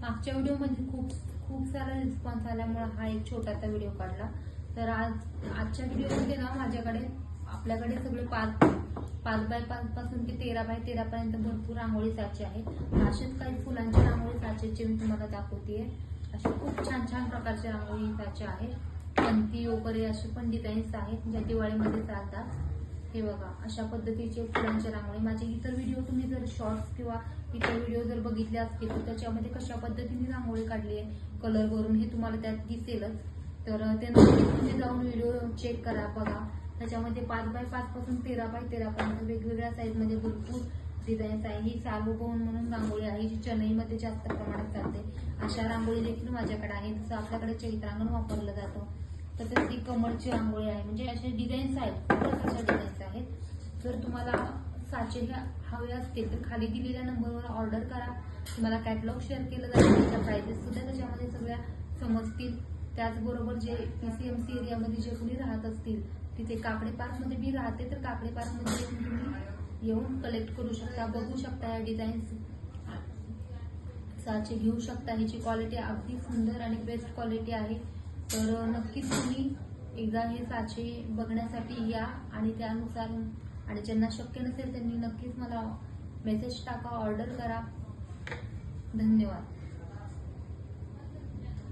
मागच्या व्हिडिओमध्ये खूप सारा रिस्पॉन्स आल्यामुळे हा एक छोटासा व्हिडिओ काढला। तर आजच्या व्हिडिओमध्ये ना आपल्याकडे सगळे 5x5 पासून ते 13x13 पर्यंत भरपूर रांगोळी साचे आहेत। असेच काही फुलांच्या रांगोळी साचेचे मी तुम्हाला दाखवतेय। असे खूप छान प्रकारचे रांगोळी साचे आहेत। पंती वगैरे असे पण डिझाईन्स आहेत ज्या दिवाळीमध्ये चालतात। हे बघा, अशा पद्धतीचे फुलांचे रांगोळी। माझे इतर व्हिडिओ तुम्ही जर शॉर्ट्स किंवा इतर व्हिडिओ जर बघितले असतील तर त्याच्यामध्ये कशा पद्धतीने रांगोळी काढली आहे कलर करून हे तुम्हाला त्यात दिसेलच। तर ते नक्की तुम्ही जाऊन व्हिडिओ चेक करा, बघा। त्याच्यामध्ये 5x5 पासून 13x13 पर्यंत वेगवेगळ्या साईज मध्ये भरपूर डिझाईन्स आहे। ही सार्वभौम म्हणून रांगोळी आहे जी चेन्नईमध्ये जास्त प्रमाणात चालते। अशा रांगोळी देखील माझ्याकडे आहे। जसं आपल्याकडे चैत्रांगण वापरलं जातं तसंच ही कमळची रांगोळी आहे। म्हणजे असे डिझाईन्स आहेत, खूप प्रकारच्या डिझाईन्स आहेत। जर तुम्हाला साचे हवे असतील तर खाली दिलेल्या नंबरवर ऑर्डर करा। तुम्हाला कॅटलॉग शेअर केलं जाईल, त्याच्या प्राइसेस सुद्धा त्याच्यामध्ये सगळ्या समजतील। त्याचबरोबर जे PCMC एरियामध्ये जे कोणी राहत असतील, तिथे काकडे पार्कमध्ये मी राहते, तर काकडे पार्कमध्ये तुम्ही येऊन कलेक्ट करू शकता, बघू शकता या डिझाईन्स साचे घेऊ शकता। ह्याची क्वालिटी अगदी सुंदर आणि बेस्ट क्वालिटी आहे। तर नक्कीच तुम्ही एकदा हे साचे बघण्यासाठी या आणि त्यानुसार आणि ज्यांना शक्य नसेल त्यांनी नक्कीच मला मेसेज टाका, ऑर्डर करा। धन्यवाद।